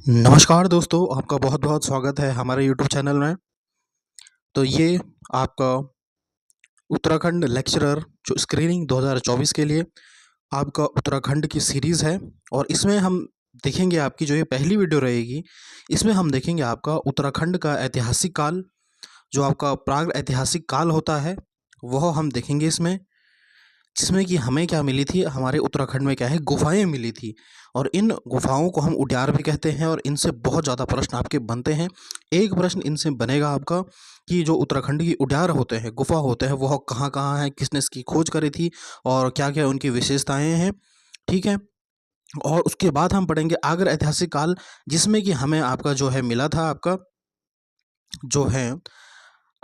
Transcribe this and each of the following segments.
नमस्कार दोस्तों, आपका बहुत बहुत स्वागत है हमारे यूट्यूब चैनल में। तो ये आपका उत्तराखंड लेक्चरर जो स्क्रीनिंग 2024 के लिए आपका उत्तराखंड की सीरीज़ है। और इसमें हम देखेंगे, आपकी जो ये पहली वीडियो रहेगी, इसमें हम देखेंगे आपका उत्तराखंड का ऐतिहासिक काल, जो आपका प्राग ऐतिहासिक काल होता है वह हम देखेंगे इसमें। जिसमें कि हमें क्या मिली थी, हमारे उत्तराखंड में क्या है, गुफाएं मिली थी। और इन गुफाओं को हम उड्यार भी कहते हैं और इनसे बहुत ज़्यादा प्रश्न आपके बनते हैं। एक प्रश्न इनसे बनेगा आपका कि जो उत्तराखंड की उड्यार होते हैं, गुफा होते हैं, वह कहाँ कहाँ हैं, किसने इसकी खोज करी थी और क्या क्या उनकी विशेषताएं हैं। ठीक है। और उसके बाद हम पढ़ेंगे आगर ऐतिहासिक काल, जिसमें कि हमें आपका जो है मिला था, आपका जो है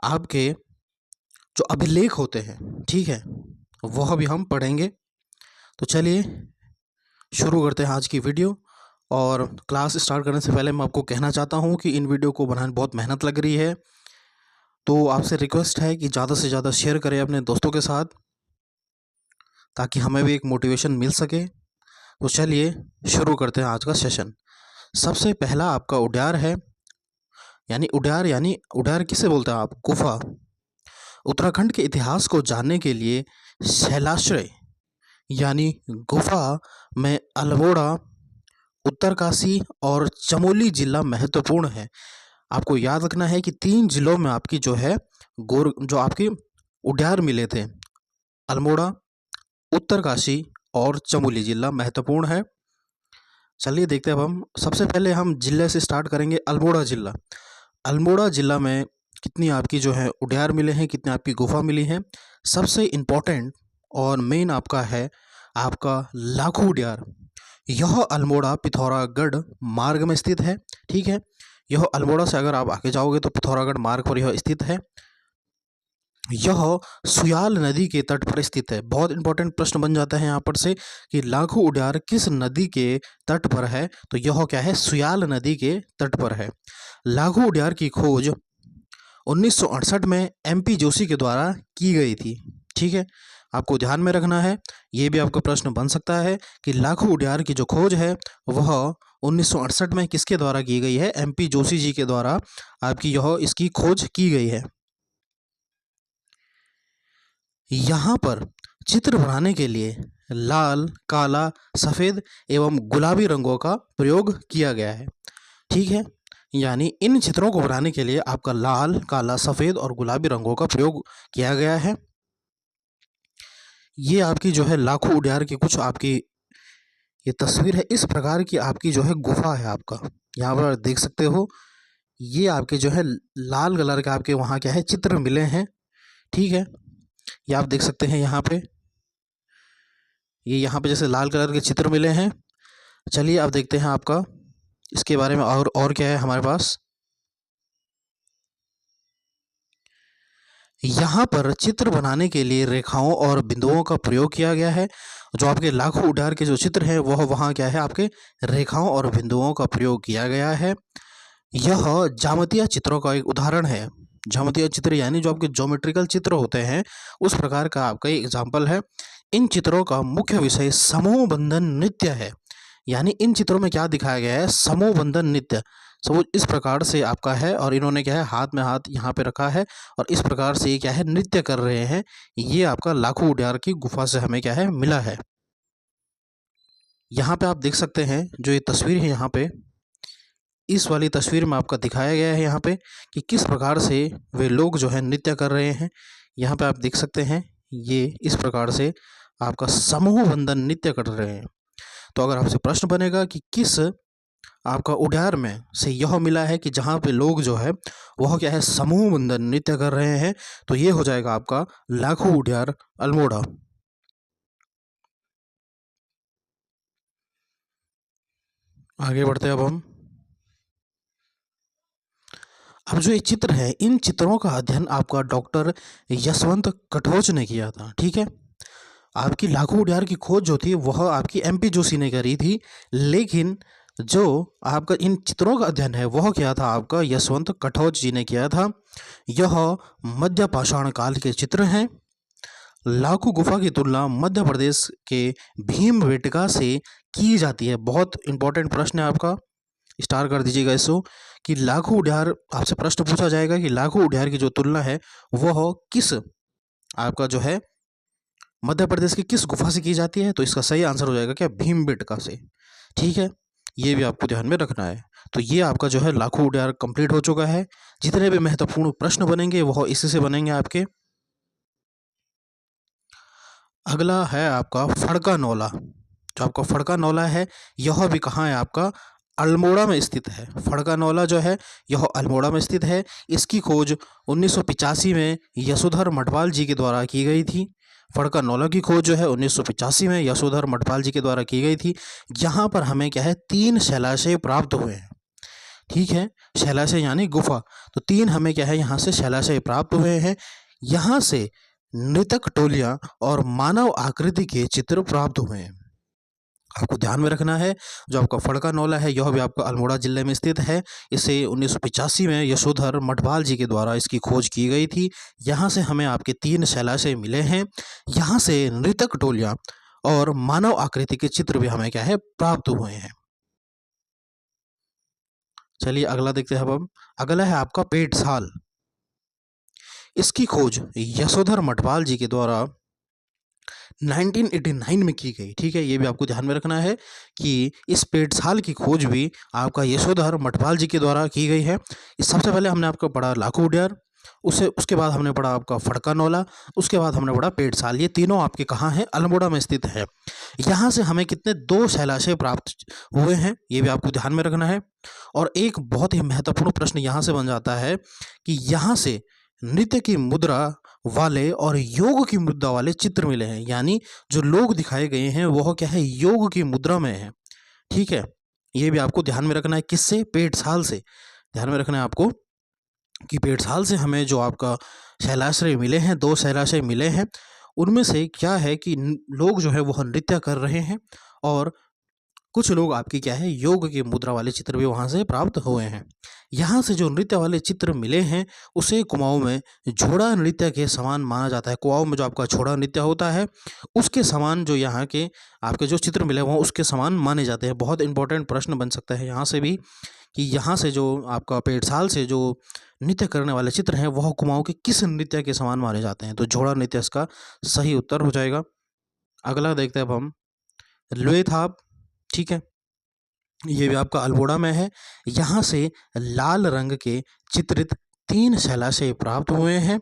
आपके जो अभिलेख होते हैं, ठीक है, वह भी हम पढ़ेंगे। तो चलिए शुरू करते हैं आज की वीडियो। और क्लास स्टार्ट करने से पहले मैं आपको कहना चाहता हूं कि इन वीडियो को बनाने बहुत मेहनत लग रही है, तो आपसे रिक्वेस्ट है कि ज़्यादा से ज़्यादा शेयर करें अपने दोस्तों के साथ, ताकि हमें भी एक मोटिवेशन मिल सके। तो चलिए शुरू करते हैं आज का सेशन। सबसे पहला आपका उड्यार है, यानी उड्यार किसे बोलते हैं आप, गुफा। उत्तराखंड के इतिहास को जानने के लिए शैलाश्रय यानी गुफा में अल्मोड़ा, उत्तरकाशी और चमोली जिला महत्वपूर्ण है। आपको याद रखना है कि 3 जिलों में आपकी जो है जो आपके उड्यार मिले थे, अल्मोड़ा, उत्तरकाशी और चमोली जिला महत्वपूर्ण है। चलिए देखते हैं। अब हम सबसे पहले हम जिले से स्टार्ट करेंगे, अल्मोड़ा जिला। अल्मोड़ा जिला में कितनी आपकी जो है उड्यार मिले हैं, कितनी आपकी गुफा मिली हैं। सबसे इम्पोर्टेंट और मेन आपका है आपका लाखू उड्यार। यह अल्मोड़ा पिथौरागढ़ मार्ग में स्थित है। ठीक है, यह अल्मोड़ा से अगर आप आगे जाओगे तो पिथौरागढ़ मार्ग पर यह स्थित है। यह सुयाल नदी के तट पर स्थित है। बहुत इंपॉर्टेंट प्रश्न बन जाता है यहाँ पर से कि लाखू उड्यार किस नदी के तट पर है, तो यह क्या है, सुयाल नदी के तट पर है। लाखू उड्यार की खोज 1968 में MP जोशी के द्वारा की गई थी। ठीक है, आपको ध्यान में रखना है, ये भी आपका प्रश्न बन सकता है कि लाखू उड्यार की जो खोज है वह 1968 में किसके द्वारा की गई है, MP जोशी जी के द्वारा आपकी यह इसकी खोज की गई है। यहाँ पर चित्र बनाने के लिए लाल, काला, सफ़ेद एवं गुलाबी रंगों का प्रयोग किया गया है। ठीक है, यानी इन चित्रों को बनाने के लिए आपका लाल, काला, सफ़ेद और गुलाबी रंगों का प्रयोग किया गया है। ये आपकी जो है लाखू उड्यार की कुछ आपकी ये तस्वीर है। इस प्रकार की आपकी जो है गुफा है, आपका यहाँ पर देख सकते हो। ये आपके जो है लाल कलर के आपके वहाँ क्या है चित्र मिले हैं। ठीक है, ये आप देख सकते हैं यहाँ पे, ये यहाँ पे जैसे लाल कलर के चित्र मिले हैं। चलिए अब देखते हैं आपका इसके बारे में और क्या है हमारे पास। यहाँ पर चित्र बनाने के लिए रेखाओं और बिंदुओं का प्रयोग किया गया है। जो आपके लाखों उड्यार के जो चित्र हैं वह वहाँ क्या है, आपके रेखाओं और बिंदुओं का प्रयोग किया गया है। यह ज्यामितीय चित्रों का एक उदाहरण है। ज्यामितीय चित्र यानी जो आपके ज्योमेट्रिकल चित्र होते हैं, उस प्रकार का आपका एग्जाम्पल है। इन चित्रों का मुख्य विषय समूह बंधन नृत्य है। यानी इन चित्रों में क्या दिखाया गया है, समूह बंधन नृत्य। सो वो इस प्रकार से आपका है, और इन्होंने क्या है हाथ में हाथ यहाँ पे रखा है और इस प्रकार से ये क्या है नृत्य कर रहे हैं। ये आपका लाखू उड्यार की गुफा से हमें क्या है मिला है। यहाँ पे आप देख सकते हैं जो ये तस्वीर है, यहाँ पे इस वाली तस्वीर में आपका दिखाया गया है यहाँ पे कि किस प्रकार से वे लोग जो है नृत्य कर रहे हैं। यहाँ पे आप देख सकते हैं ये इस प्रकार से आपका समूह बंधन नृत्य कर रहे हैं। तो अगर आपसे प्रश्न बनेगा कि किस आपका उड्यार में से यह मिला है कि जहाँ पे लोग जो है वह क्या है समूह बंधन नृत्य कर रहे हैं, तो ये हो जाएगा आपका लाखू उड्यार अल्मोड़ा। आगे बढ़ते हैं अब हम। अब जो ये चित्र है, इन चित्रों का अध्ययन आपका डॉक्टर यशवंत कटोच ने किया था। ठीक है, आपकी लाखों उड्यार की खोज जो थी वह आपकी MP जोशी ने करी थी, लेकिन जो आपका इन चित्रों का अध्ययन है वह क्या था, आपका यशवंत कटोच जी ने किया था। यह मध्य पाषाण काल के चित्र हैं। लाखू गुफा की तुलना मध्य प्रदेश के भीमबेटका से की जाती है। बहुत इंपॉर्टेंट प्रश्न है आपका, स्टार कर दीजिएगा इसको कि लाखों उड्यार, आपसे प्रश्न पूछा जाएगा कि लाखों उड्यार की जो तुलना है वह किस आपका जो है मध्य प्रदेश की किस गुफा से की जाती है, तो इसका सही आंसर हो जाएगा क्या, भीमबेटका से। ठीक है, ये भी आपको ध्यान में रखना है। तो ये आपका जो है लाखों उड्यार कंप्लीट हो चुका है। जितने भी महत्वपूर्ण प्रश्न बनेंगे वह इसी से बनेंगे आपके। अगला है आपका फड़का नौला। जो आपका फड़का नौला है यह भी कहाँ है, आपका अल्मोड़ा में स्थित है। फड़का नौला जो है यह अल्मोड़ा में स्थित है। इसकी खोज 1985 में यशोधर मठपाल जी के द्वारा की गई थी। फड़का नौला की खोज जो है 1985 में यशोधर मठपाल जी के द्वारा की गई थी। यहाँ पर हमें क्या है, 3 शैलाशय प्राप्त हुए हैं। ठीक है, शैलाशय यानी गुफा, तो 3 हमें क्या है यहाँ से शैलाशय प्राप्त हुए हैं। यहाँ से नृतक टोलियाँ और मानव आकृति के चित्र प्राप्त हुए हैं। आपको ध्यान में रखना है, जो आपका फड़का नौला है यह भी आपका अल्मोड़ा जिले में स्थित है। इसे 1985 में यशोधर मठपाल जी के द्वारा इसकी खोज की गई थी। यहाँ से हमें आपके 3 शैलाशय मिले हैं। यहाँ से नृतक टोलियाँ और मानव आकृति के चित्र भी हमें क्या है प्राप्त हुए हैं। चलिए अगला देखते हैं अब हम। अगला है आपका पेटसाल। इसकी खोज यशोधर मठपाल जी के द्वारा 1989 में की गई। ठीक है, ये भी आपको ध्यान में रखना है कि इस पेटसाल की खोज भी आपका यशोधर मठपाल जी के द्वारा की गई है। इस सबसे पहले हमने आपको पढ़ा लाखों उड्यार, उसके बाद हमने पढ़ा आपका फड़का नौला, उसके बाद हमने पढ़ा पेटसाल। ये तीनों आपके कहाँ हैं, अल्मोड़ा में स्थित है। यहाँ से हमें कितने 2 शैलाशय प्राप्त हुए हैं, ये भी आपको ध्यान में रखना है। और एक बहुत ही महत्वपूर्ण प्रश्न यहाँ से बन जाता है कि यहाँ से नृत्य की मुद्रा वाले और योग की मुद्रा वाले चित्र मिले हैं। यानी जो लोग दिखाए गए हैं वह क्या है, योग की मुद्रा में है। ठीक है, ये भी आपको ध्यान में रखना है। किससे, पेटसाल से। ध्यान में रखना है आपको कि पेटसाल से हमें जो आपका शैलाश्रय मिले हैं, 2 शैलाश्रय मिले हैं, उनमें से क्या है कि लोग जो है वह नृत्य कर रहे हैं और कुछ लोग आपकी क्या है, योग की मुद्रा वाले चित्र भी वहाँ से प्राप्त हुए हैं। यहाँ से जो नृत्य वाले चित्र मिले हैं उसे कुमाऊँ में झोड़ा नृत्य के समान माना जाता है। कुमाऊँ में जो आपका झोड़ा नृत्य होता है उसके समान जो यहाँ के आपके जो चित्र मिले वो उसके समान माने जाते हैं। बहुत इंपॉर्टेंट प्रश्न बन सकता है यहाँ से भी कि यहाँ से जो आपका पेटसाल से जो नृत्य करने वाले चित्र हैं वह कुमाऊँ के किस नृत्य के समान माने जाते हैं, तो झोड़ा नृत्य इसका सही उत्तर हो जाएगा। अगला देखते हैं अब हम लोएथाप। ठीक है, ये भी आपका अल्मोड़ा में है। यहाँ से लाल रंग के चित्रित 3 शैलाशय प्राप्त हुए हैं।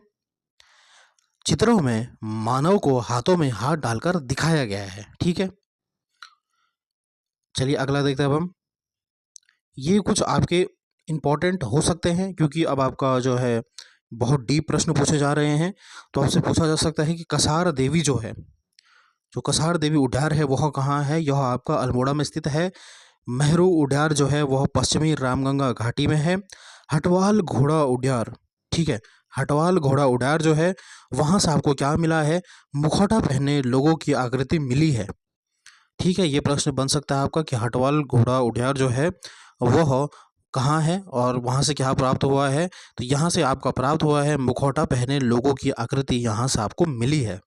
चित्रों में मानव को हाथों में हाथ डालकर दिखाया गया है। ठीक है, चलिए अगला देखते हैं अब हम। ये कुछ आपके इम्पोर्टेंट हो सकते हैं क्योंकि अब आपका जो है बहुत डीप प्रश्न पूछे जा रहे हैं। तो आपसे पूछा जा सकता है कि कसार देवी जो है, जो कसार देवी उड्यार है वह कहाँ है, यह आपका अल्मोड़ा में स्थित है। मेहरू उड्यार जो है वह पश्चिमी रामगंगा घाटी में है। हटवाल घोड़ा उड्यार, ठीक है, हटवाल घोड़ा उड्यार जो है वहाँ से आपको क्या मिला है, मुखौटा पहने लोगों की आकृति मिली है। ठीक है, ये प्रश्न बन सकता है आपका कि हटवाल घोड़ा उड्यार जो है वह कहाँ है और वहाँ से क्या प्राप्त हुआ है, तो यहाँ से आपका प्राप्त हुआ है मुखौटा पहने लोगों की आकृति यहाँ से आपको मिली है।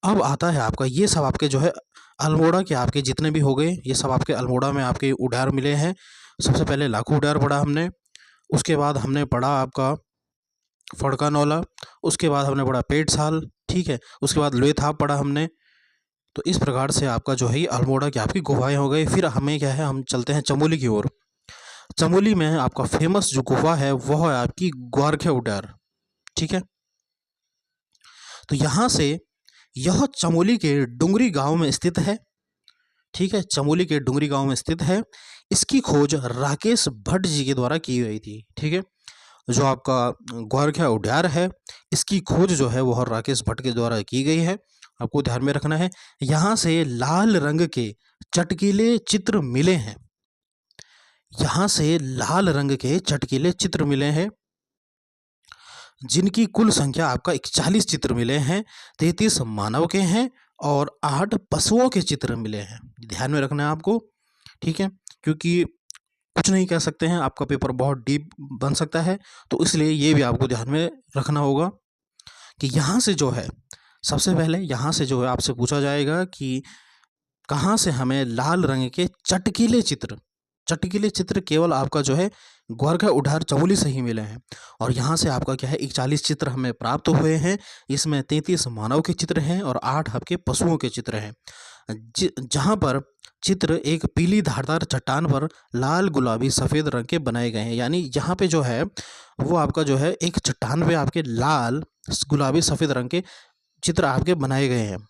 अब आता है आपका, ये सब आपके जो है अल्मोड़ा के आपके जितने भी हो गए, ये सब आपके अल्मोड़ा में आपके उड्यार मिले हैं। सबसे पहले लाखों उड्यार पढ़ा हमने, उसके बाद हमने पढ़ा आपका फड़का नौला, उसके बाद हमने पढ़ा पेटसाल, ठीक है, उसके बाद लोएथाप पढ़ा हमने। तो इस प्रकार से आपका जो है ये अल्मोड़ा की आपकी गुफाएं हो गई। फिर हमें क्या है, हम चलते हैं चमोली की ओर। चमोली में आपका फेमस जो गुफा है वह है आपकी ग्वारखे उड्यार। ठीक है, तो यहाँ से यह चमोली के डुंगरी गांव में स्थित है। ठीक है, चमोली के डुंगरी गांव में स्थित है। इसकी खोज राकेश भट्ट जी के द्वारा की गई थी। ठीक है, जो आपका ग्वारखा उड्यार है इसकी खोज जो है वह राकेश भट्ट के द्वारा की गई है। आपको ध्यान में रखना है, यहाँ से लाल रंग के चटकीले चित्र मिले हैं। यहाँ से लाल रंग के चटकीले चित्र मिले हैं जिनकी कुल संख्या आपका 41 चित्र मिले हैं। 33 मानव के हैं और 8 पशुओं के चित्र मिले हैं। ध्यान में रखना है आपको, ठीक है, क्योंकि कुछ नहीं कह सकते हैं, आपका पेपर बहुत डीप बन सकता है, तो इसलिए ये भी आपको ध्यान में रखना होगा कि यहाँ से जो है सबसे पहले यहाँ से जो है आपसे पूछा जाएगा कि कहाँ से हमें लाल रंग के चटकीले चित्र केवल आपका जो है गोरखा उढार चमोली से ही मिले हैं। और यहाँ से आपका क्या है 41 चित्र हमें प्राप्त हुए हैं। इसमें 33 मानव के चित्र हैं और 8 आपके पशुओं के चित्र हैं। जहाँ पर चित्र एक पीली धारदार चट्टान पर लाल गुलाबी सफ़ेद रंग के बनाए गए हैं। यानी यहाँ पे जो है वो आपका जो है एक चट्टान पे आपके लाल गुलाबी सफ़ेद रंग के चित्र आपके बनाए गए हैं।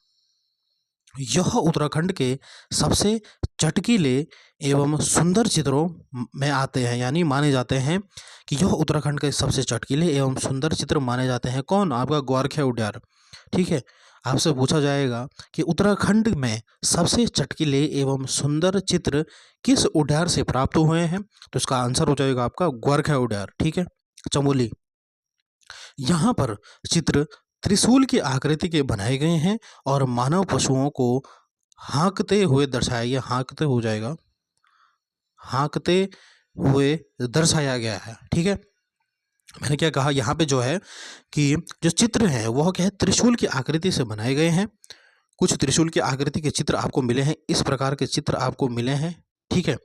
यह उत्तराखंड के सबसे चटकीले एवं सुंदर चित्रों में आते हैं। यानी माने जाते हैं कि यह उत्तराखंड के सबसे चटकीले एवं सुंदर चित्र माने जाते हैं। कौन? आपका गोरखा उड्यार। ठीक है, आपसे पूछा जाएगा कि उत्तराखंड में सबसे चटकीले एवं सुंदर चित्र किस उड्यार से प्राप्त हुए हैं, तो इसका आंसर हो जाएगा आपका गोरखा उड्यार। ठीक है, चमोली। यहाँ पर चित्र त्रिशूल की आकृति के बनाए गए हैं और मानव पशुओं को हाँकते हुए दर्शाया हाँकते हुए दर्शाया गया है। ठीक है, मैंने क्या कहा, यहाँ पे जो है कि जो चित्र हैं वह क्या है त्रिशूल की आकृति से बनाए गए हैं। कुछ त्रिशूल की आकृति के चित्र आपको मिले हैं, इस प्रकार के चित्र आपको मिले हैं। ठीक है,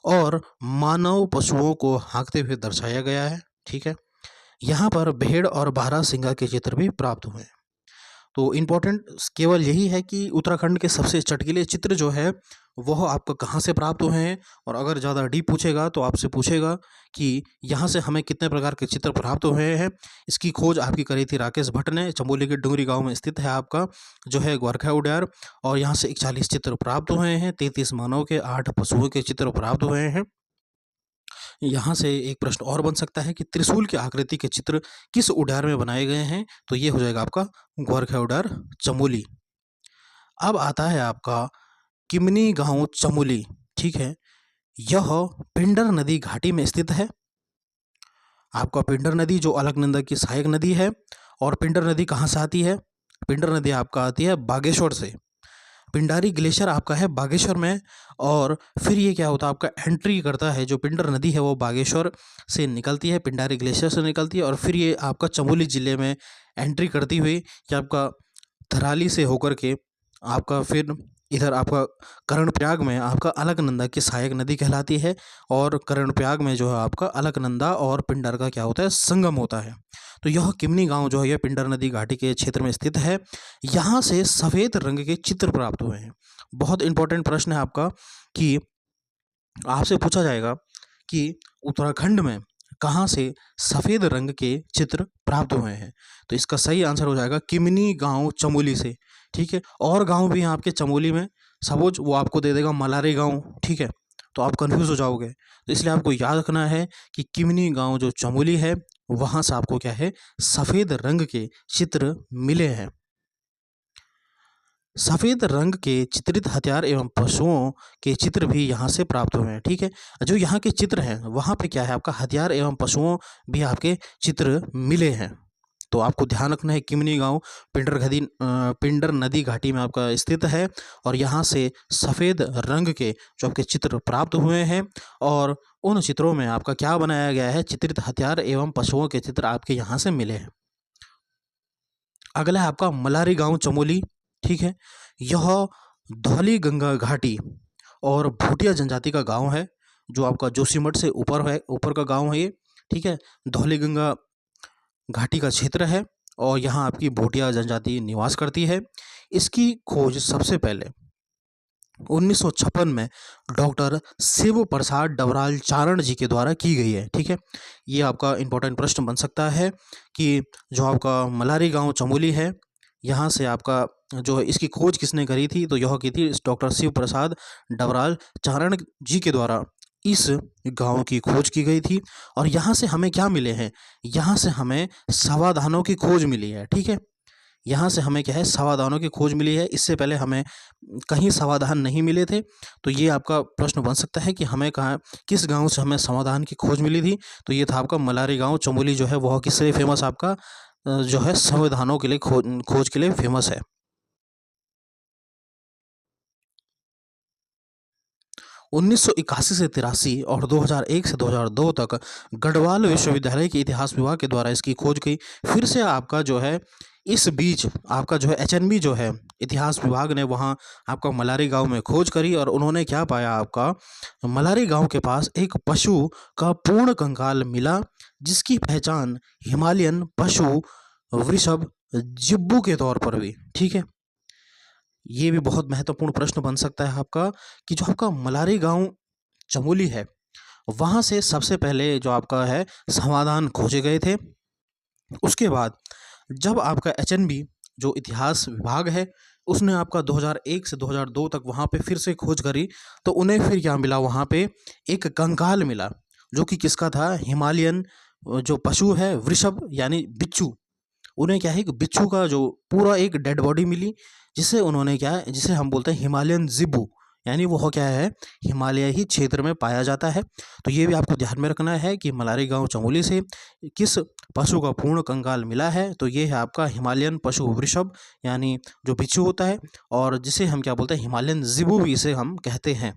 और मानव पशुओं को हाँकते हुए दर्शाया गया है। ठीक है, यहाँ पर भेड़ और बारहसिंगा के चित्र भी प्राप्त हुए हैं। तो इम्पोर्टेंट केवल यही है कि उत्तराखंड के सबसे चटकीले चित्र जो है वह आपको कहाँ से प्राप्त हुए हैं। और अगर ज़्यादा डीप पूछेगा तो आपसे पूछेगा कि यहाँ से हमें कितने प्रकार के चित्र प्राप्त हुए हैं। इसकी खोज आपकी करी थी राकेश भट्ट ने। चमोली के डुंगरी गांव में स्थित है आपका जो है गोरखा उड्यार। और यहाँ से 41 चित्र प्राप्त हुए हैं, 33 मानव के, 8 पशुओं के चित्र प्राप्त हुए हैं। यहाँ से एक प्रश्न और बन सकता है कि त्रिशूल की आकृति के चित्र किस उड्यार में बनाए गए हैं, तो ये हो जाएगा आपका गोरखा उड्यार चमोली। अब आता है आपका किमनी गांव चमोली। ठीक है, यह पिंडर नदी घाटी में स्थित है। आपका पिंडर नदी जो अलकनंदा की सहायक नदी है। और पिंडर नदी कहाँ से आती है? पिंडर नदी आपका आती है बागेश्वर से। पिंडारी ग्लेशियर आपका है बागेश्वर में। और फिर ये क्या होता है आपका एंट्री करता है, जो पिंडर नदी है वो बागेश्वर से निकलती है, पिंडारी ग्लेशियर से निकलती है। और फिर ये आपका चमोली ज़िले में एंट्री करती हुई ये आपका थराली से होकर के आपका फिर इधर आपका कर्णप्रयाग में आपका अलकनंदा की सहायक नदी कहलाती है। और कर्णप्रयाग में जो है आपका अलकनंदा और पिंडर का क्या होता है, संगम होता है। तो यह किमनी गांव जो है यह पिंडर नदी घाटी के क्षेत्र में स्थित है। यहाँ से सफ़ेद रंग के चित्र प्राप्त हुए हैं। बहुत इंपॉर्टेंट प्रश्न है आपका कि आपसे पूछा जाएगा कि उत्तराखंड में कहाँ से सफ़ेद रंग के चित्र प्राप्त हुए हैं, तो इसका सही आंसर हो जाएगा किमनी गांव चमोली से। ठीक है, और गांव भी हैं आपके चमोली में, सपोज वो आपको दे देगा मलारी गांव। ठीक है, तो आप कंफ्यूज हो जाओगे, तो इसलिए आपको याद रखना है कि किमनी गांव जो चमोली है वहाँ से आपको क्या है सफ़ेद रंग के चित्र मिले हैं। सफ़ेद रंग के चित्रित हथियार एवं पशुओं के चित्र भी यहाँ से प्राप्त हुए हैं। ठीक है, जो यहाँ के चित्र हैं वहाँ पे क्या है आपका हथियार एवं पशुओं भी आपके चित्र मिले हैं। तो आपको ध्यान रखना है किमनी गांव पिंडर नदी घाटी में आपका स्थित है। और यहाँ से सफ़ेद रंग के जो आपके चित्र प्राप्त हुए हैं और उन चित्रों में आपका क्या बनाया गया है, चित्रित हथियार एवं पशुओं के चित्र आपके यहाँ से मिले हैं। अगला है आपका मलारी गांव चमोली। ठीक है, यह धौली गंगा घाटी और भूटिया जनजाति का गांव है, जो आपका जोशीमठ से ऊपर का गांव है ये। ठीक है, धौली गंगा घाटी का क्षेत्र है और यहाँ आपकी भूटिया जनजाति निवास करती है। इसकी खोज सबसे पहले 1956 में डॉक्टर शिव प्रसाद डबराल चारण जी के द्वारा की गई है। ठीक है, ये आपका इंपॉर्टेंट प्रश्न बन सकता है कि जो आपका मलारी गांव चमोली है यहाँ से आपका जो है इसकी खोज किसने करी थी, तो यह की थी डॉक्टर शिव प्रसाद डबराल चारण जी के द्वारा इस गांव की खोज की गई थी। और यहाँ से हमें क्या मिले हैं, यहाँ से हमें समाधानों की खोज मिली है। ठीक है, यहाँ से हमें क्या है समाधानों की खोज मिली है। इससे पहले हमें कहीं समाधान नहीं मिले थे। तो ये आपका प्रश्न बन सकता है कि हमें कहाँ किस गांव से हमें समाधान की खोज मिली थी, तो ये था आपका मलारी गांव चमोली जो है वह किस लिए फेमस आपका जो है संविधानों के लिए खोज के लिए फेमस है। 1981 से 83 और 2001 से 2002 तक गढ़वाल विश्वविद्यालय के इतिहास विभाग के द्वारा इसकी खोज की। फिर से आपका जो है इस बीच आपका जो है एचएनबी जो है इतिहास विभाग ने वहाँ आपका मलारी गांव में खोज करी और उन्होंने क्या पाया, आपका मलारी गांव के पास एक पशु का पूर्ण कंकाल मिला, जिसकी पहचान हिमालयन पशु वृषभ जिब्बू के तौर पर हुई। ठीक है, ये भी बहुत महत्वपूर्ण प्रश्न बन सकता है आपका कि जो आपका मलारी गांव चमोली है, वहाँ से सबसे पहले जो आपका है समाधान खोजे गए थे। उसके बाद जब आपका एचएनबी जो इतिहास विभाग है उसने आपका 2001 से 2002 तक वहाँ पे फिर से खोज करी, तो उन्हें फिर क्या मिला, वहाँ पे एक कंकाल मिला जो कि किसका था, हिमालयन जो पशु है वृषभ यानी बिच्छू। उन्हें क्या है कि बिच्छू का जो पूरा एक डेड बॉडी मिली, जिसे उन्होंने क्या है, जिसे हम बोलते हैं हिमालयन जिब्बू, यानी वो क्या है, हिमालय ही क्षेत्र में पाया जाता है। तो ये भी आपको ध्यान में रखना है कि मलारी गांव चमोली से किस पशु का पूर्ण कंकाल मिला है, तो ये है आपका हिमालयन पशु वृषभ यानी जो बिच्छू होता है, और जिसे हम क्या बोलते हैं, हिमालयन जिब्बू भी इसे हम कहते हैं।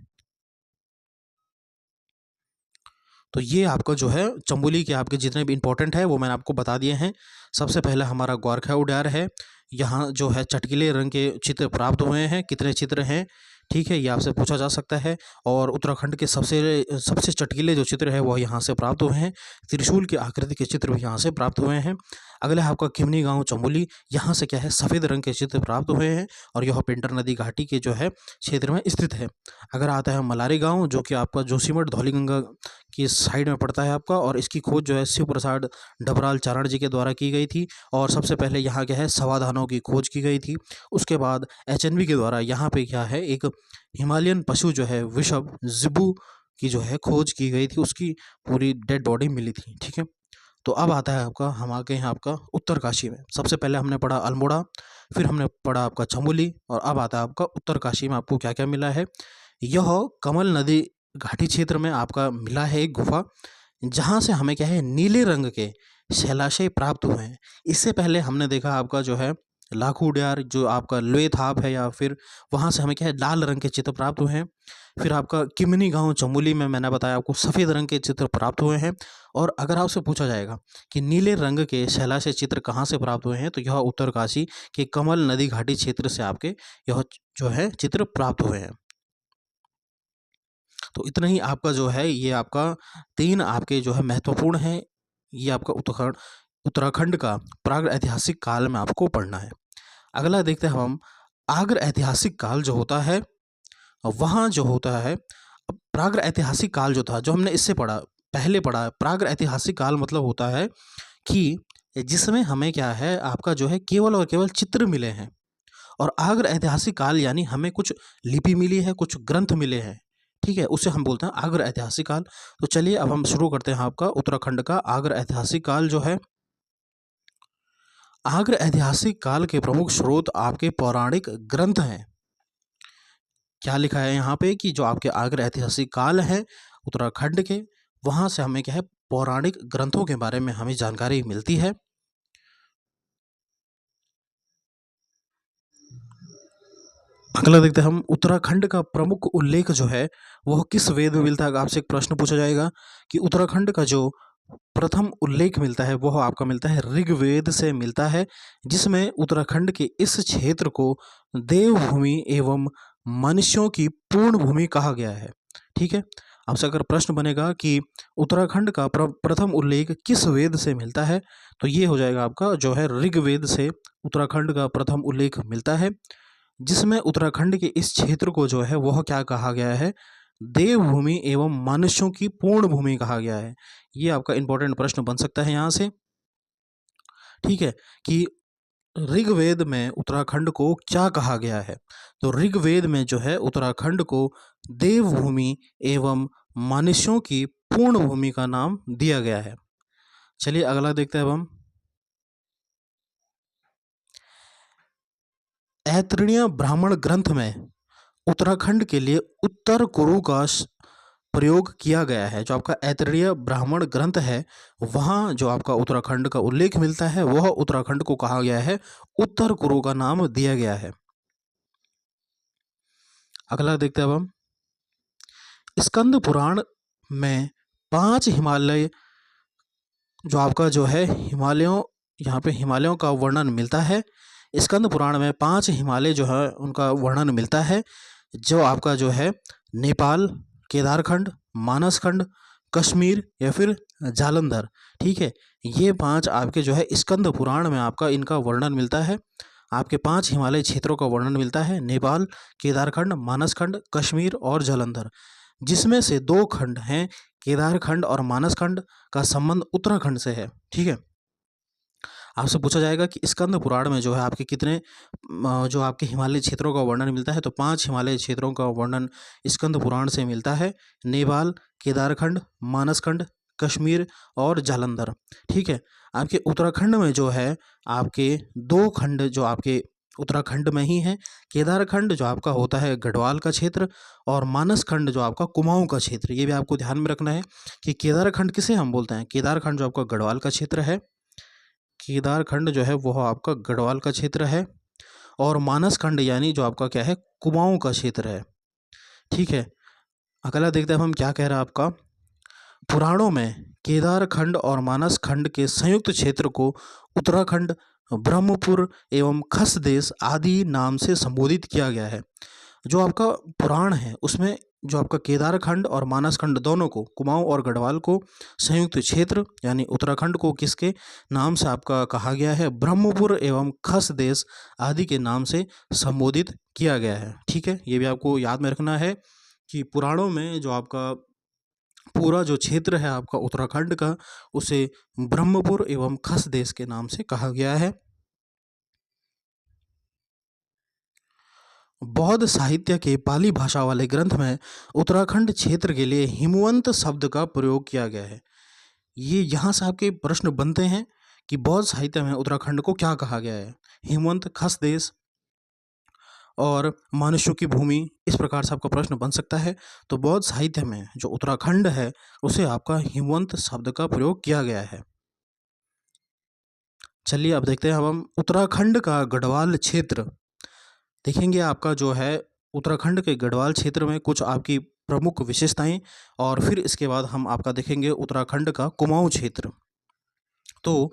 तो ये आपका जो है चमोली के आपके जितने भी इंपॉर्टेंट है वो मैंने आपको बता दिए हैं। सबसे पहले हमारा ग्वारखा उद्यान है, यहाँ जो है चटकीले रंग के चित्र प्राप्त हुए हैं। कितने चित्र हैं, ठीक है, ये आपसे पूछा जा सकता है। और उत्तराखंड के सबसे सबसे चटकीले जो चित्र है वह यहाँ से प्राप्त हुए हैं। त्रिशूल की आकृति के चित्र भी यहाँ से प्राप्त हुए हैं। अगला है आपका किमनी गांव चमोली, यहाँ से क्या है सफ़ेद रंग के चित्र प्राप्त हुए हैं और यह पिंटर नदी घाटी के जो है क्षेत्र में स्थित है। अगर आता है मलारी गांव, जो कि आपका जोशीमठ धौलीगंगा की साइड में पड़ता है आपका, और इसकी खोज जो है शिव प्रसाद डबराल चारण जी के द्वारा की गई थी। और सबसे पहले यहाँ क्या है समाधानों की खोज की गई थी। उसके बाद एचएनबी के द्वारा यहाँ पे क्या है एक हिमालयन पशु जो है वृषभ जिब्बू की जो है खोज की गई थी, उसकी पूरी डेड बॉडी मिली थी। ठीक है, तो अब आता है आपका हम आ गए हैं आपका उत्तरकाशी में। सबसे पहले हमने पढ़ा अल्मोड़ा, फिर हमने पढ़ा आपका चमोली, और अब आता है आपका उत्तरकाशी में आपको क्या क्या मिला है। यह कमल नदी घाटी क्षेत्र में आपका मिला है एक गुफा, जहाँ से हमें क्या है नीले रंग के शैलाशय प्राप्त हुए हैं। इससे पहले हमने देखा आपका जो है लाखू उड्यार जो आपका लोए थाप है, या फिर वहाँ से हमें क्या है लाल रंग के चित्र प्राप्त हुए हैं। फिर आपका किमनी गांव चमोली में मैंने बताया आपको सफ़ेद रंग के चित्र प्राप्त हुए हैं। और अगर आपसे पूछा जाएगा कि नीले रंग के शैलाशय चित्र कहाँ से प्राप्त हुए हैं, तो यह उत्तरकाशी के कमल नदी घाटी क्षेत्र से आपके यह जो है चित्र प्राप्त हुए हैं। तो इतना ही आपका जो है ये आपका 3 आपके जो है महत्वपूर्ण है, ये आपका उत्तराखंड का प्राग ऐतिहासिक काल में आपको पढ़ना है। अगला देखते हैं हम आग्र ऐतिहासिक काल जो होता है, वहाँ जो होता है प्राग ऐतिहासिक काल जो था, जो हमने इससे पढ़ा पहले पढ़ा, प्राग ऐतिहासिक काल मतलब होता है कि जिसमें हमें क्या है आपका जो है केवल और केवल चित्र मिले हैं। और आग्र ऐतिहासिक काल यानी हमें कुछ लिपि मिली है, कुछ ग्रंथ मिले हैं। ठीक है, उसे हम बोलते हैं आग्र ऐतिहासिक काल। तो चलिए अब हम शुरू करते हैं आपका उत्तराखंड का आग्र ऐतिहासिक काल जो है। आग्र ऐतिहासिक काल के प्रमुख स्रोत आपके पौराणिक ग्रंथ हैं। क्या लिखा है यहाँ पे कि जो आपके आग्र ऐतिहासिक काल है उत्तराखंड के, वहाँ से हमें क्या है पौराणिक ग्रंथों के बारे में हमें जानकारी मिलती है। अगला देखते हैं हम उत्तराखंड का प्रमुख उल्लेख जो है वह किस वेद में मिलता है। आपसे एक प्रश्न पूछा जाएगा कि उत्तराखंड का जो प्रथम उल्लेख मिलता है वह आपका मिलता है ऋग्वेद से मिलता है, जिसमें उत्तराखंड के इस क्षेत्र को देवभूमि एवं मनुष्यों की पूर्ण भूमि कहा गया है। ठीक है, आपसे अगर प्रश्न बनेगा कि उत्तराखंड का प्रथम उल्लेख किस वेद से मिलता है, तो ये हो जाएगा आपका जो है ऋग्वेद से उत्तराखंड का प्रथम उल्लेख मिलता है, जिसमें उत्तराखंड के इस क्षेत्र को जो है वह क्या कहा गया है, देवभूमि एवं मनुष्यों की पूर्ण भूमि कहा गया है। ये आपका इंपॉर्टेंट प्रश्न बन सकता है यहाँ से। ठीक है, कि ऋग्वेद में उत्तराखंड को क्या कहा गया है, तो ऋग्वेद में जो है उत्तराखंड को देवभूमि एवं मनुष्यों की पूर्ण भूमि का नाम दिया गया है। चलिए अगला देखते हैं अब हम। ऐतरेय ब्राह्मण ग्रंथ में उत्तराखंड के लिए उत्तर कुरु का प्रयोग किया गया है। जो आपका ऐतरेय ब्राह्मण ग्रंथ है, वहाँ जो आपका उत्तराखंड का उल्लेख मिलता है वह उत्तराखंड को कहा गया है उत्तर कुरु का नाम दिया गया है। अगला देखते हैं अब हम। स्कंद पुराण में 5 हिमालय जो आपका जो है हिमालयों यहाँ पे हिमालयों का वर्णन मिलता है। स्कंद पुराण में 5 हिमालय जो है उनका वर्णन मिलता है, जो आपका जो है नेपाल, केदारखंड, मानसखंड, कश्मीर या फिर जालंधर। ठीक है, ये 5 आपके जो है स्कंद पुराण में आपका इनका वर्णन मिलता है। आपके 5 हिमालय क्षेत्रों का वर्णन मिलता है, नेपाल, केदारखंड, मानसखंड, कश्मीर और जालंधर, जिसमें से 2 खंड हैं केदारखंड और मानसखंड का संबंध उत्तराखंड से है। ठीक है, आपसे पूछा जाएगा कि स्कंद पुराण में जो है आपके कितने जो आपके हिमालय क्षेत्रों का वर्णन मिलता है, तो 5 हिमालय क्षेत्रों का वर्णन स्कंद पुराण से मिलता है, नेपाल, केदारखंड, मानसखंड, कश्मीर और जालंधर। ठीक है, आपके उत्तराखंड में जो है आपके 2 खंड जो आपके उत्तराखंड में ही है, केदारखंड जो आपका होता है गढ़वाल का क्षेत्र और मानसखंड जो आपका कुमाऊं का क्षेत्र। ये भी आपको ध्यान में रखना है कि केदारखंड किसे हम बोलते हैं। केदारखंड जो आपका गढ़वाल का क्षेत्र है, केदारखंड जो है वह आपका गढ़वाल का क्षेत्र है, और मानसखंड यानी जो आपका क्या है कुमाऊं का क्षेत्र है। ठीक है, अगला देखते हैं हम क्या कह रहा है आपका। पुराणों में केदारखंड और मानसखंड के संयुक्त क्षेत्र को उत्तराखंड, ब्रह्मपुर एवं खसदेश आदि नाम से संबोधित किया गया है। जो आपका पुराण है उसमें जो आपका केदारखंड और मानसखंड दोनों को, कुमाऊं और गढ़वाल को संयुक्त क्षेत्र यानी उत्तराखंड को किसके नाम से आपका कहा गया है, ब्रह्मपुर एवं खसदेश आदि के नाम से संबोधित किया गया है। ठीक है, ये भी आपको याद में रखना है कि पुराणों में जो आपका पूरा जो क्षेत्र है आपका उत्तराखंड का, उसे ब्रह्मपुर एवं खसदेश के नाम से कहा गया है। बौद्ध साहित्य के पाली भाषा वाले ग्रंथ में उत्तराखंड क्षेत्र के लिए हिमवंत शब्द का प्रयोग किया गया है। ये यहाँ से आपके प्रश्न बनते हैं कि बौद्ध साहित्य में उत्तराखंड को क्या कहा गया है, हिमवंत, खसदेश और मनुष्यों की भूमि, इस प्रकार से आपका प्रश्न बन सकता है। तो बौद्ध साहित्य में जो उत्तराखंड है उसे आपका हिमवंत शब्द का प्रयोग किया गया है। चलिए अब देखते हैं हम उत्तराखंड का गढ़वाल क्षेत्र। देखेंगे आपका जो है उत्तराखंड के गढ़वाल क्षेत्र में कुछ आपकी प्रमुख विशेषताएं, और फिर इसके बाद हम आपका देखेंगे उत्तराखंड का कुमाऊं क्षेत्र। तो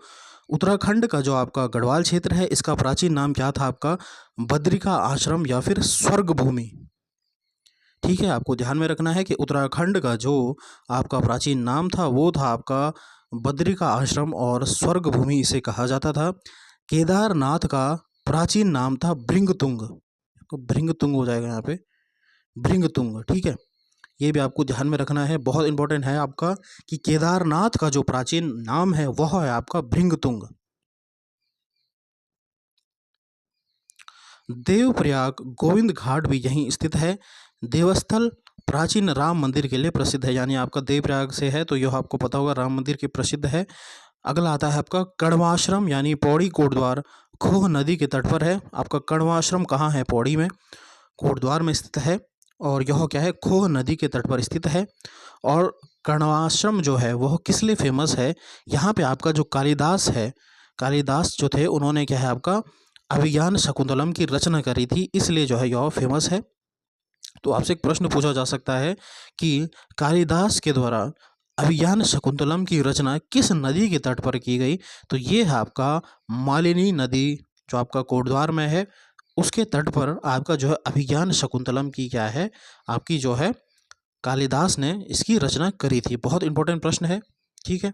उत्तराखंड का जो आपका गढ़वाल क्षेत्र है इसका प्राचीन नाम क्या था आपका, बद्रिका आश्रम या फिर स्वर्ग भूमि। ठीक है, आपको ध्यान में रखना है कि उत्तराखंड का जो आपका प्राचीन नाम था वो था आपका बद्रिका आश्रम और स्वर्ग भूमि इसे कहा जाता था। केदारनाथ का प्राचीन नाम था भृंगतुंग, भृंगतुंग हो जाएगा यहाँ पे, भृंगतुंग। ठीक है, ये भी आपको ध्यान में रखना है, बहुत इंपॉर्टेंट है आपका कि केदारनाथ का जो प्राचीन नाम है वह है आपका भृंगतुंग। देवप्रयाग गोविंद घाट भी यहीं स्थित है। देवस्थल प्राचीन राम मंदिर के लिए प्रसिद्ध है, यानी आपका देवप्रयाग से है तो यह आपको पता होगा राम मंदिर के प्रसिद्ध है। अगला आता है आपका कण्वाश्रम यानी पौड़ी कोटद्वार खोह नदी के तट पर है। आपका कण्वाश्रम कहाँ है, पौड़ी में, कोटद्वार में स्थित है, और यह क्या है खोह नदी के तट पर स्थित है। और कण्वाश्रम जो है वह किस लिए फेमस है, यहाँ पे आपका जो कालिदास है, कालिदास जो थे उन्होंने क्या है आपका अभिज्ञान शकुंतलम की रचना करी थी, इसलिए जो है यह फेमस है। तो आपसे एक प्रश्न पूछा जा सकता है कि कालिदास के द्वारा अभिज्ञान शकुंतलम की रचना किस नदी के तट पर की गई, तो ये है आपका मालिनी नदी जो आपका कोटद्वार में है, उसके तट पर आपका जो है अभिज्ञान शकुंतलम की क्या है आपकी जो है कालिदास ने इसकी रचना करी थी। बहुत इंपॉर्टेंट प्रश्न है। ठीक है,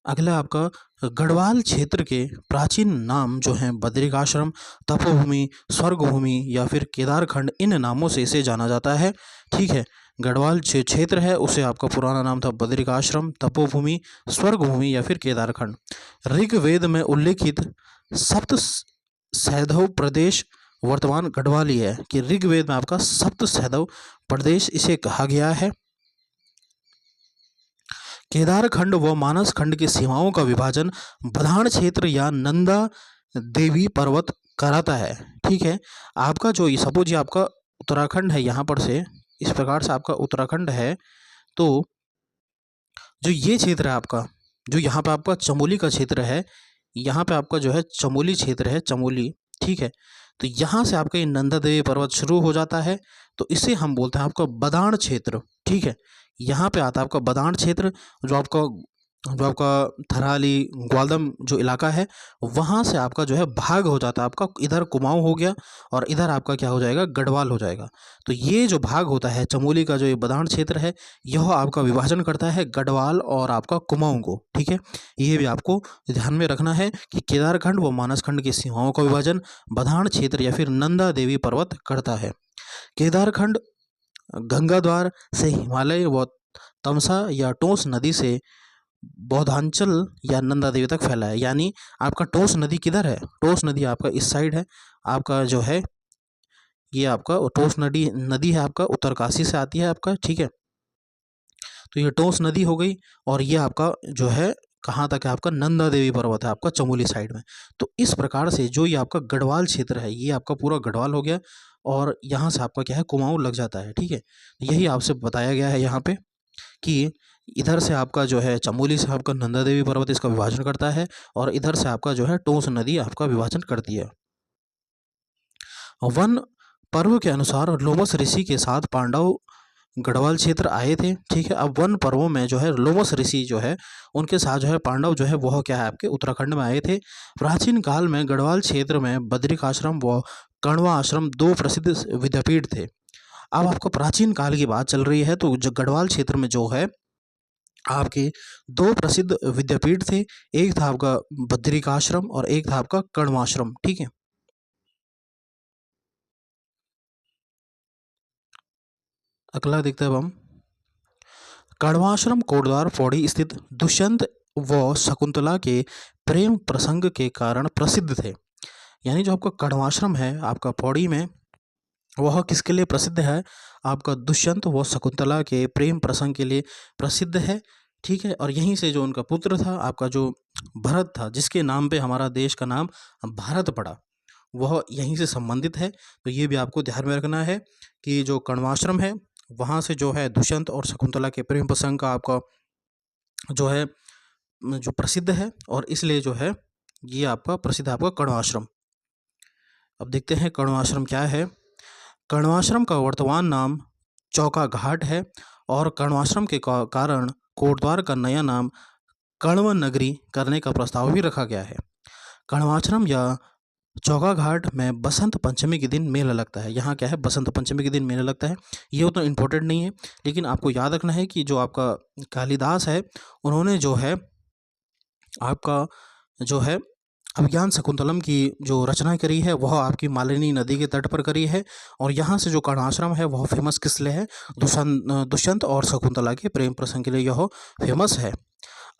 अगला आपका गढ़वाल क्षेत्र के प्राचीन नाम जो हैं बद्रिकाश्रम, तपोभूमि, स्वर्गभूमि या फिर केदारखंड, इन नामों से इसे जाना जाता है। ठीक है, गढ़वाल क्षेत्र है उसे आपका पुराना नाम था बद्रिकाश्रम, तपोभूमि, स्वर्गभूमि या फिर केदारखंड। ऋग्वेद में उल्लेखित सप्त सैंधव प्रदेश वर्तमान गढ़वाल ही है, कि ऋग्वेद में आपका सप्त सैंधव प्रदेश इसे कहा गया है। केदारखंड व मानसखंड की सीमाओं का विभाजन बधान क्षेत्र या नंदा देवी पर्वत कराता है। ठीक है, आपका जो ये सपोज ये आपका उत्तराखंड है, यहाँ पर से इस प्रकार से आपका उत्तराखंड है, तो जो ये क्षेत्र है आपका, जो यहाँ पे आपका चमोली का क्षेत्र है, यहाँ पे आपका जो है चमोली क्षेत्र है, चमोली। ठीक है, तो यहाँ से आपका ये नंदा देवी पर्वत शुरू हो जाता है, तो इसे हम बोलते हैं आपका बदाण क्षेत्र। ठीक है, यहाँ पे आता है आपका बदाण क्षेत्र, जो आपका थराली ग्वालदम जो इलाका है, वहाँ से आपका जो है भाग हो जाता है आपका, इधर कुमाऊं हो गया और इधर आपका क्या हो जाएगा, गढ़वाल हो जाएगा। तो ये जो भाग होता है चमोली का, जो ये बदाण क्षेत्र है, यह आपका विभाजन करता है गढ़वाल और आपका कुमाऊं को। ठीक है, ये भी आपको ध्यान में रखना है कि केदारखंड व मानसखंड की सीमाओं का विभाजन बदाण क्षेत्र या फिर नंदा देवी पर्वत करता है। केदारखंड गंगाद्वार से हिमालय व तमसा या टोंस नदी से बौद्धांचल या नंदा देवी तक फैला है। यानी आपका टोंस नदी किधर है, टोंस नदी आपका इस साइड है, आपका जो है ये आपका टोंस नदी नदी है आपका उत्तरकाशी से आती है आपका। ठीक है, तो ये टोंस नदी हो गई और ये आपका जो है कहाँ तक है, आपका नंदा देवी पर्वत है आपका चमोली साइड में। तो इस प्रकार से जो ये आपका गढ़वाल क्षेत्र है, ये आपका पूरा गढ़वाल हो गया और यहाँ से आपका क्या है, कुमाऊं लग जाता है। ठीक है, यही आपसे बताया गया है यहाँ पे कि इधर से आपका जो है चमोली से आपका नंदा देवी पर्वत इसका विभाजन करता है और इधर से आपका जो है टोंस नदी आपका विभाजन करती है। वन पर्व के अनुसार लोमस ऋषि के साथ पांडव गढ़वाल क्षेत्र आए थे। ठीक है, अब वन पर्वों में जो है लोमस ऋषि जो है उनके साथ जो है पांडव जो है वह क्या है, आपके उत्तराखंड में आए थे। प्राचीन काल में गढ़वाल क्षेत्र में बद्रिक आश्रम व कण्वा आश्रम दो प्रसिद्ध विद्यापीठ थे। अब आपको प्राचीन काल की बात चल रही है, तो जो गढ़वाल क्षेत्र में जो है आपके दो प्रसिद्ध विद्यापीठ थे, एक था आपका बद्रिकाश्रम और एक था आपका कण्वाश्रम। ठीक है, अगला देखते हैं अब हम। कण्वाश्रम कोटद्वार पौड़ी स्थित दुष्यंत व शकुंतला के प्रेम प्रसंग के कारण प्रसिद्ध थे। यानी जो आपका कण्वाश्रम है आपका पौड़ी में, वह किसके लिए प्रसिद्ध है, आपका दुष्यंत व शकुंतला के प्रेम प्रसंग के लिए प्रसिद्ध है। ठीक है, और यहीं से जो उनका पुत्र था आपका जो भरत था, जिसके नाम पे हमारा देश का नाम भारत पड़ा, वह यहीं से संबंधित है। तो ये भी आपको ध्यान में रखना है कि जो कण्वाश्रम है वहाँ से जो है दुष्यंत और शकुंतला के प्रेम प्रसंग का आपका जो है जो प्रसिद्ध है, और इसलिए जो है ये आपका प्रसिद्ध है आपका कण्वाश्रम। अब देखते हैं कण्वाश्रम क्या है। कण्वाश्रम का वर्तमान नाम चौका घाट है और कण्वाश्रम के कारण कोटद्वार का नया नाम कण्व नगरी करने का प्रस्ताव भी रखा गया है। कण्वाश्रम या चौका घाट में बसंत पंचमी के दिन मेला लगता है। यहाँ क्या है, बसंत पंचमी के दिन मेला लगता है। ये उतना इम्पोर्टेंट नहीं है, लेकिन आपको याद रखना है कि जो आपका कालिदास है, उन्होंने जो है आपका जो है अभिज्ञान शकुंतलम की जो रचना करी है, वह आपकी मालिनी नदी के तट पर करी है। और यहाँ से जो कण्वाश्रम है वह फेमस किस लिए है, दुष्यंत और शकुंतला के प्रेम प्रसंग के लिए यह फेमस है।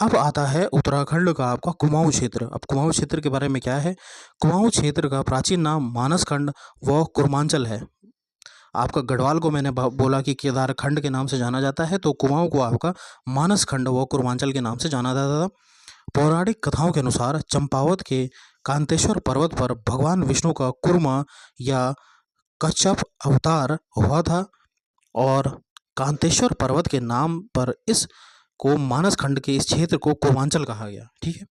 अब आता है उत्तराखंड का आपका कुमाऊं क्षेत्र। अब कुमाऊं क्षेत्र के बारे में क्या है, कुमाऊं क्षेत्र का प्राचीन नाम मानसखंड व कुर्मांचल है। आपका गढ़वाल को मैंने बोला कि केदारखंड के नाम से जाना जाता है, तो कुमाऊं को आपका मानसखंड व कुर्मांचल के नाम से जाना जाता था। पौराणिक कथाओं के अनुसार चंपावत के कांतेश्वर पर्वत पर भगवान विष्णु का कुर्मा या कच्छप अवतार हुआ था और कांतेश्वर पर्वत के नाम पर इस को मानसखंड के इस क्षेत्र को कुर्मांचल कहा गया। ठीक है,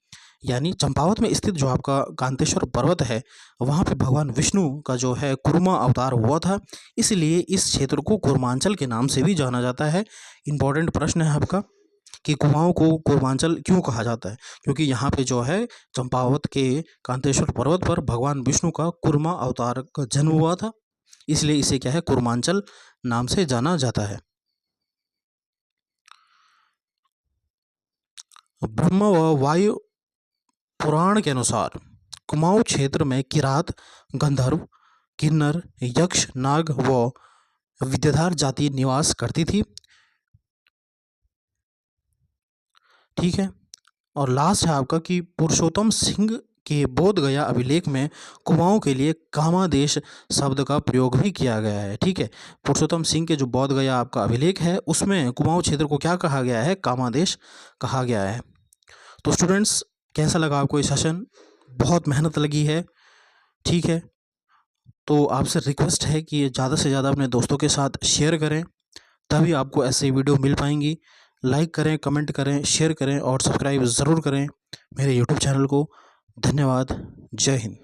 यानी चंपावत में स्थित जो आपका कांतेश्वर पर्वत है, वहाँ पे भगवान विष्णु का जो है कुर्मा अवतार हुआ था, इसलिए इस क्षेत्र को कुर्मांचल के नाम से भी जाना जाता है। इंपॉर्टेंट प्रश्न है आपका कि कुमाऊं को कुर्मांचल क्यों कहा जाता है, क्योंकि यहाँ पे जो है चंपावत के कांतेश्वर पर्वत पर भगवान विष्णु का कुर्मा अवतार का जन्म हुआ था, इसलिए इसे क्या है, कुर्मांचल नाम से जाना जाता है। ब्रह्म व वायु पुराण के अनुसार कुमाऊं क्षेत्र में किरात, गंधर्व, किन्नर, यक्ष, नाग व विद्याधर जाति निवास करती थी। ठीक है, और लास्ट है आपका कि पुरुषोत्तम सिंह के बोध गया अभिलेख में कुमाऊं के लिए कामादेश शब्द का प्रयोग भी किया गया है। ठीक है, पुरुषोत्तम सिंह के जो बोध गया आपका अभिलेख है, उसमें कुमाऊं क्षेत्र को क्या कहा गया है, कामादेश कहा गया है। तो स्टूडेंट्स, कैसा लगा आपको ये सेशन, बहुत मेहनत लगी है। ठीक है, तो आपसे रिक्वेस्ट है कि ज़्यादा से ज़्यादा अपने दोस्तों के साथ शेयर करें, तभी आपको ऐसे वीडियो मिल पाएंगी। लाइक करें, कमेंट करें, शेयर करें और सब्सक्राइब ज़रूर करें मेरे यूट्यूब चैनल को। धन्यवाद। जय हिंद।